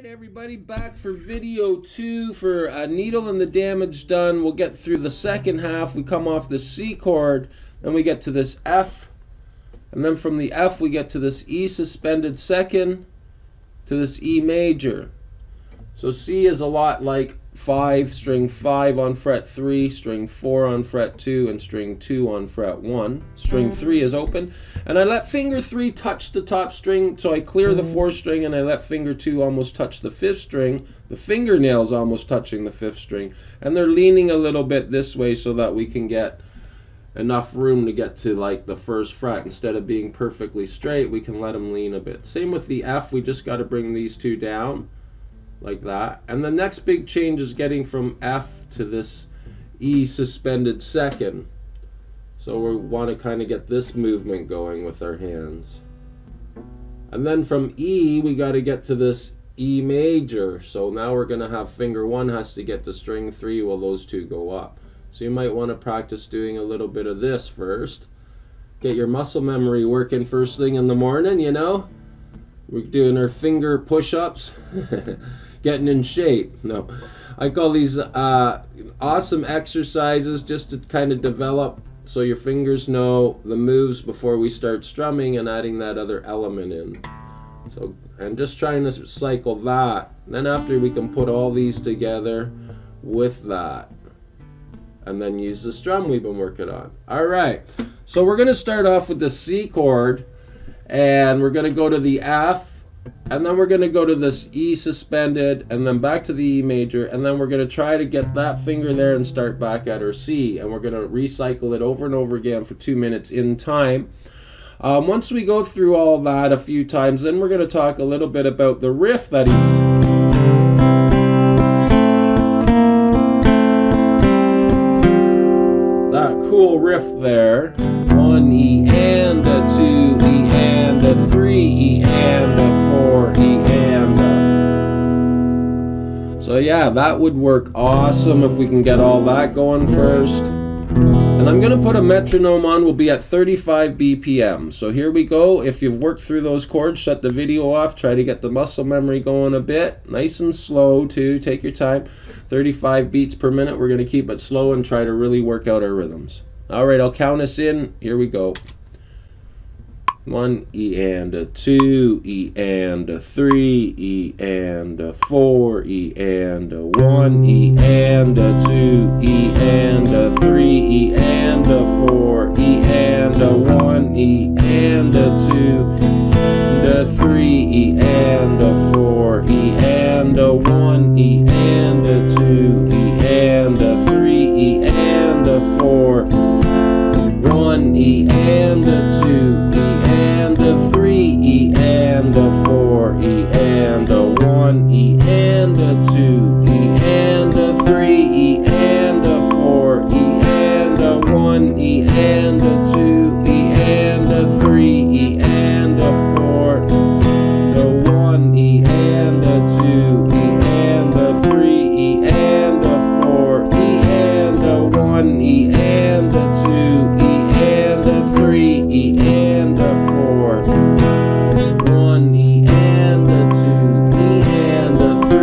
Alright everybody, back for video 2 for Needle and the Damage Done. We'll get through the second half. We come off the C chord, then we get to this F, and then from the F we get to this E suspended second to this E major. So C is a lot like 5, string 5 on fret 3, string 4 on fret 2, and string 2 on fret 1. String 3 is open, and I let finger 3 touch the top string, so I clear the 4th string, and I let finger 2 almost touch the 5th string. The fingernail's almost touching the 5th string, and they're leaning a little bit this way so that we can get enough room to get to like the 1st fret. Instead of being perfectly straight, we can let them lean a bit. Same with the F, we just got to bring these two down like that. And the next big change is getting from F to this E suspended second. So we want to kind of get this movement going with our hands. And then from E we got to get to this E major. So now we're going to have finger 1 has to get to string 3 while those two go up. So you might want to practice doing a little bit of this first. Get your muscle memory working first thing in the morning, you know. We're doing our finger push-ups. Getting in shape. No, I call these awesome exercises just to kind of develop so your fingers know the moves before we start strumming and adding that other element in. So I'm just trying to cycle that. Then after we can put all these together with that and then use the strum we've been working on. Alright, so we're going to start off with the C chord, and we're going to go to the F, and then we're going to go to this E suspended, and then back to the E major, and then we're going to try to get that finger there and start back at our C, and we're going to recycle it over and over again for 2 minutes in time. Once we go through all that a few times, then we're going to talk a little bit about the riff that that cool riff there. 1 E and a 2 E and a 3 E and a 4 E and a. So yeah, that would work awesome if we can get all that going first. And I'm gonna put a metronome on. We'll be at 35 BPM. So here we go. If you've worked through those chords, shut the video off. Try to get the muscle memory going a bit. Nice and slow too. Take your time. 35 beats per minute. We're gonna keep it slow and try to really work out our rhythms. Alright, I'll count us in. Here we go. 1 E and a 2 E and a 3 E and a 4 E and a 1 E and a 2 E and a 3 E and a 4 E and a 1 E and a 2 and a 3 E and a 4 E and a 1 E and a 2 E and a 3 E and a 4 1 E and a 2 E and a 3 E and a 4 E and a 1 E and a 2 E and a 3 E and a 4 E and a 1 E and a 2 E and a 3 E and a 4 the 1 E and a 2 E and a 3 E and a 4 E and a 1 E and a 2 E and a 3 E and a 4 1 E and a 2 E and a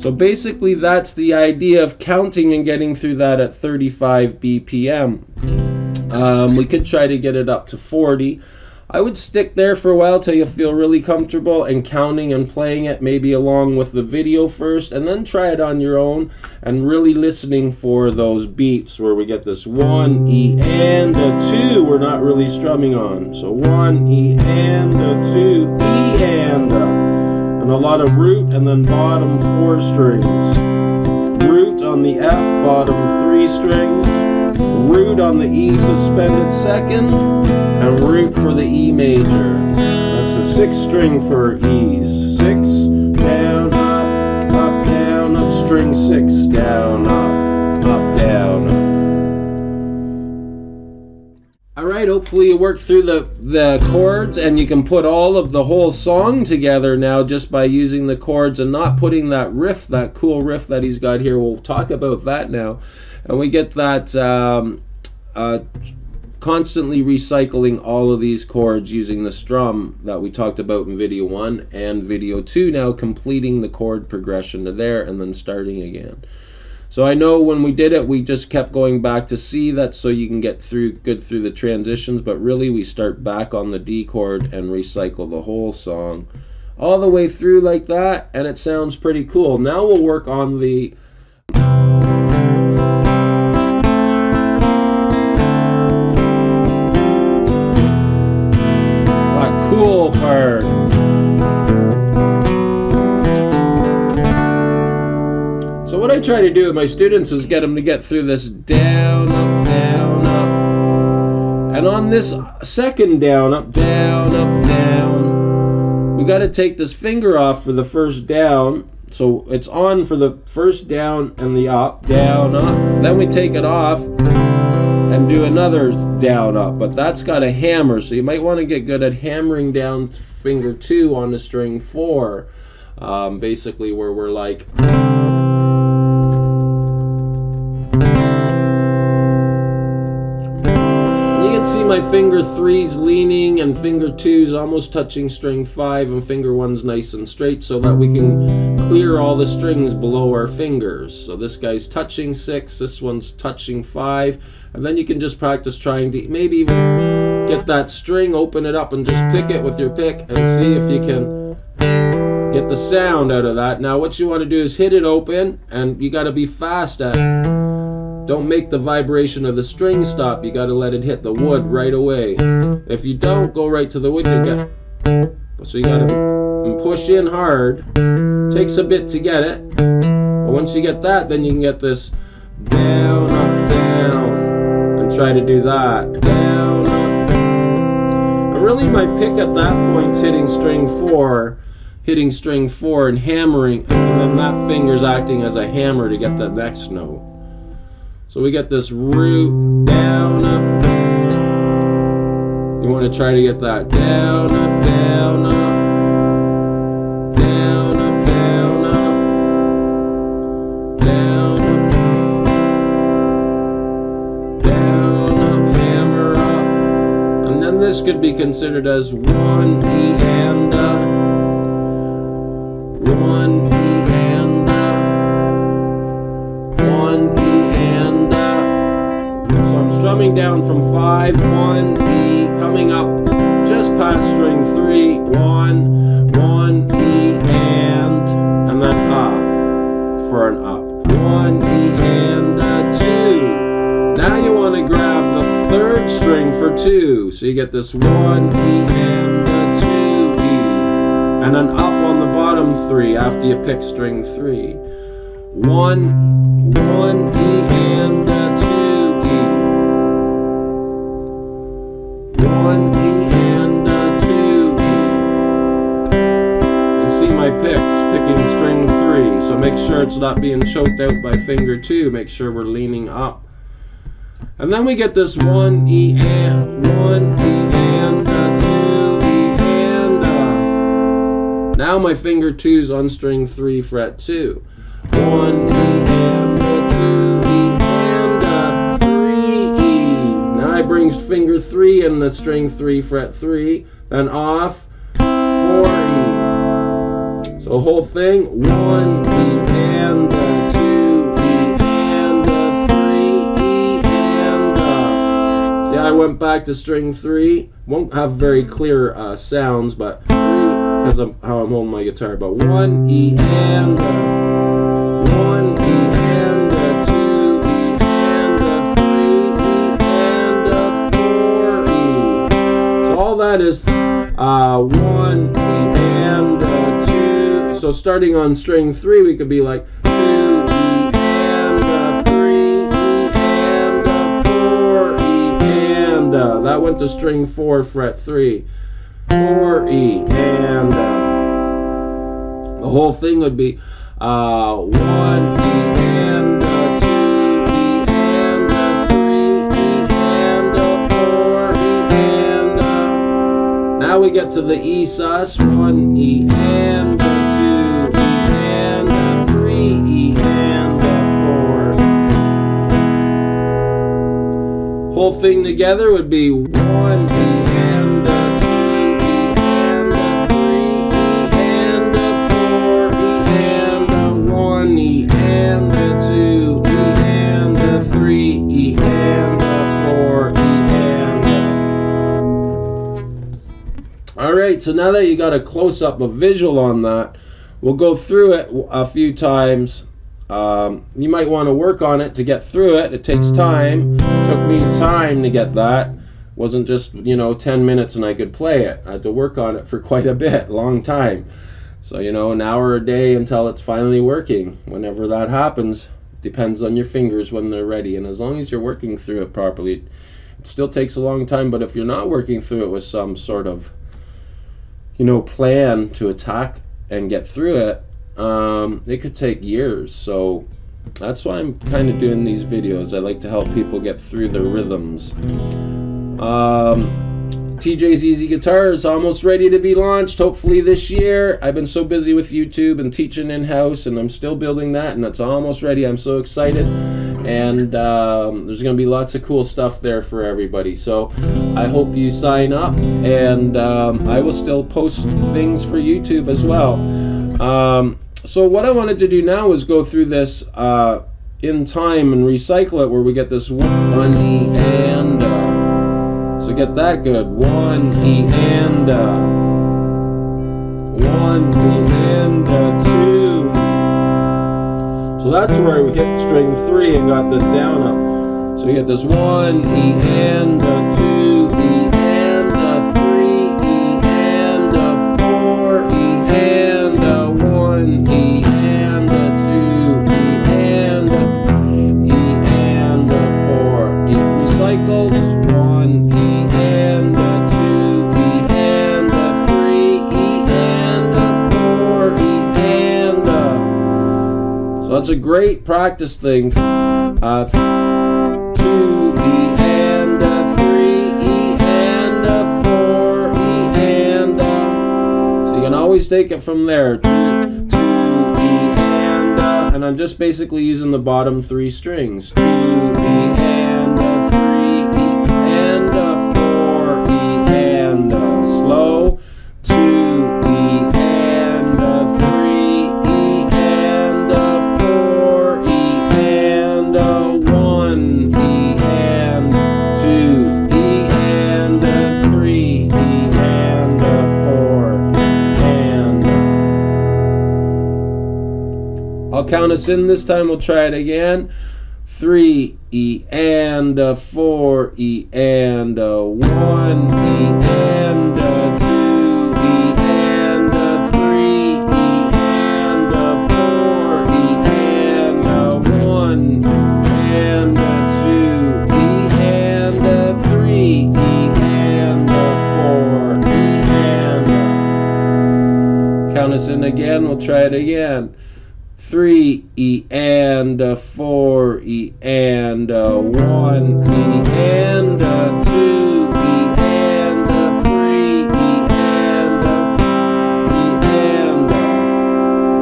So basically that's the idea of counting and getting through that at 35 BPM. We could try to get it up to 40. I would stick there for a while till you feel really comfortable and counting and playing it maybe along with the video first, and then try it on your own and really listening for those beats where we get this 1 E and a 2 we're not really strumming on. So 1 E and a 2 E and a lot of root and then bottom 4 strings. Root on the F, bottom 3 strings. Root on the E suspended second, and root for the E major. That's a 6 string for E's. 6, down, up, down, up, string 6, down, up, down, up. Alright, hopefully you worked through the chords and you can put all of the whole song together now just by using the chords and not putting that riff, that cool riff that he's got here. We'll talk about that now. And we get that constantly recycling all of these chords using the strum that we talked about in video 1 and video 2, now completing the chord progression to there and then starting again. So I know when we did it we just kept going back to C, that's so you can get good through the transitions, but really we start back on the D chord and recycle the whole song all the way through like that, and it sounds pretty cool. Now we'll work on the cool part. So what I try to do with my students is get them to get through this down, up, down, up. And on this second down, up, down, we got to take this finger off for the first down. So it's on for the first down and the up, down, up. Then we take it off and do another down up, but that's got a hammer, so you might want to get good at hammering down finger 2 on the string 4, basically where we're like, you can see my finger 3's leaning and finger 2's almost touching string 5 and finger 1's nice and straight so that we can clear all the strings below our fingers. So this guy's touching 6, this one's touching 5, and then you can just practice trying to maybe even get that string, open it up and just pick it with your pick and see if you can get the sound out of that. Now what you want to do is hit it open, and you got to be fast at it. Don't make the vibration of the string stop, you got to let it hit the wood right away. If you don't go right to the wood, you get, so you got to push in hard. Takes a bit to get it, but once you get that, then you can get this down, up, down, and try to do that down, up. And really my pick at that point's hitting string 4 and hammering, and then that finger's acting as a hammer to get the next note. So we get this root, down, up. You want to try to get that down, up, down, up. This could be considered as 1 E and 1 E and 1 E and so I'm strumming down from 5, 1 E, coming up just past string 3, 1, 1 E and then up for an up. 1 E and 2. Now you want to grab the 3rd string for 2, so you get this 1 E and 2 E, and then up on the bottom 3 after you pick string 3. 1 E and 2 E. 1 E and 2 E. And see my picks, picking string 3, so make sure it's not being choked out by finger 2, make sure we're leaning up. And then we get this 1 E and 2 E and now my finger 2's on string 3 fret 2. 1 E and 2 E and 3 E. Now I bring finger 3 in the string 3 fret 3, then off 4 E. So the whole thing, 1 E and 2 E and 3 E and see, I went back to string 3. Won't have very clear sounds, but 3 because of how I'm holding my guitar. But 1 E and 1 E and 2 E and 3 E and 4 E. So all that is 1 E and 2. So starting on string 3, we could be like 2 E and 3 E and 4 E and that went to string 4, fret 3. 4 E and the whole thing would be 1 E and 2 E and 3 E and 4 E and now we get to the E sus. 1 E and 2 E and 3 E and 4. Whole thing together would be 1 E and 2 E and 3 E and 4 E and 1 E and 2 E and 3 E and 4 E and. Alright, so now that you got a close-up, a visual on that, we'll go through it a few times. You might want to work on it to get through it. It takes time. It took me time to get that. Wasn't just, 10 minutes and I could play it. I had to work on it for quite a bit, long time. So, an hour a day until it's finally working. Whenever that happens, depends on your fingers when they're ready. And as long as you're working through it properly, it still takes a long time. But if you're not working through it with some sort of, plan to attack and get through it, it could take years. So that's why I'm kind of doing these videos. I like to help people get through the rhythms. TJ's Easy Guitar is almost ready to be launched, hopefully this year. I've been so busy with YouTube and teaching in-house, and I'm still building that, and it's almost ready. I'm so excited. And there's going to be lots of cool stuff there for everybody. So I hope you sign up, and I will still post things for YouTube as well. So what I wanted to do now is go through this in time and recycle it, where we get this 1 E and so get that good. 1 E and 1 E and 2. So that's where we hit string 3 and got this down up. So we get this 1 E and 2 E and 3 E and 4 E and 1 E and 2 E and 4 E recycles. 1 E and 2 E and 3 E and 4 E and so that's a great practice thing. 2 E and 3 E and 4 E and so you can always take it from there. 2 E and I'm just basically using the bottom 3 strings. 2 E and 3 E and 4 E and slow. 2 E and 3 E and 4 E and 1 E and 2 E and 3 E and 4 and. I'll count us in this time. We'll try it again. 3 E and 4 E and 1 E and 2 E and 3 E and 4 E and 1 and 2 E and 3 E and 4 E and. Count us in again. We'll try it again. 3 E and 4 E and 1 E and 2 E and 3 E and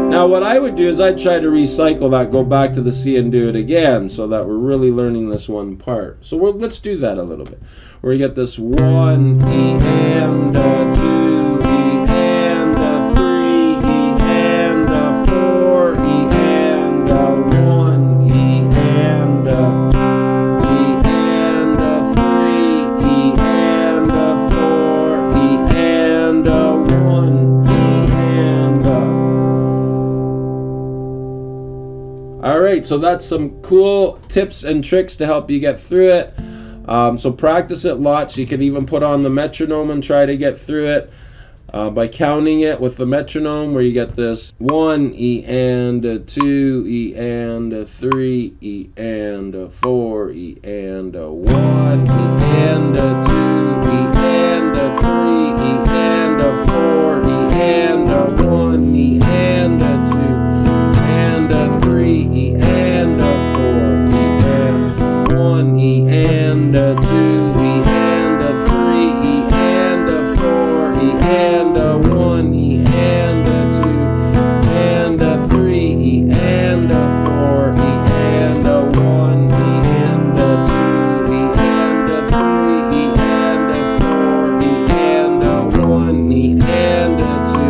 now what I would do is I'd try to recycle that, go back to the C and do it again, so that we're really learning this one part. So let's do that a little bit. Where we get this 1 E and 2 E and 3 E Alright, so that's some cool tips and tricks to help you get through it. So practice it lots. You can even put on the metronome and try to get through it by counting it with the metronome, where you get this 1 E and a 2 E and a 3 E and a 4 E and a 1 E and a 2 E and a 3 E and a 4 E and a 1 E and a 2 and a 3 E and a 4 E and 1 E and a 2 E and a 3 E and a 4 E and a 1 E and a 2 and a 3 E and a 4 E and a 1 E and a 2 E and a 3 E and a 4 E and a 1 E and a 2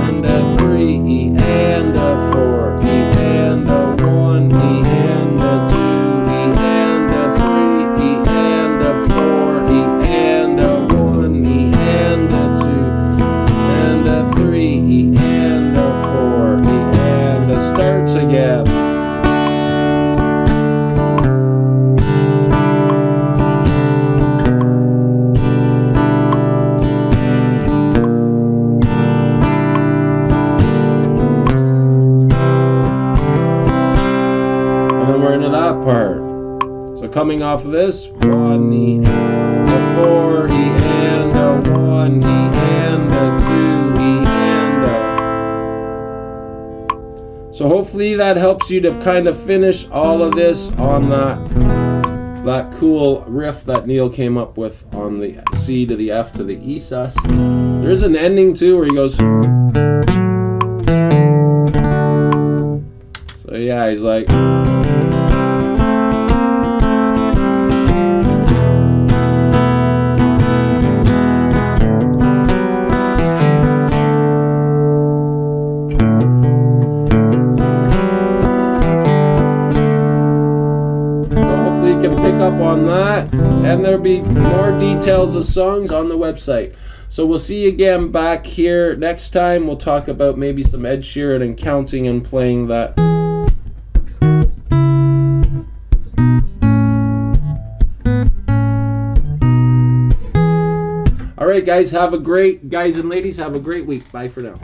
and a 3 E and a 4 E and a 1 E and a 2 E and a 3 E and a 4 E and a 1 E and a 2 and a 3 E and a 4 E and it starts again. And then we're into that part. So coming off of this, 1 E and a 4 E and a 1 E and a 2 E and a. So hopefully that helps you to kind of finish all of this on that cool riff that Neil came up with on the C to the F to the E sus. There's an ending too where he goes. So yeah, he's like. Can pick up on that, and there'll be more details of songs on the website. So we'll see you again back here next time. We'll talk about maybe some Ed Sheeran and counting and playing that. All right, guys and ladies, have a great week. Bye for now.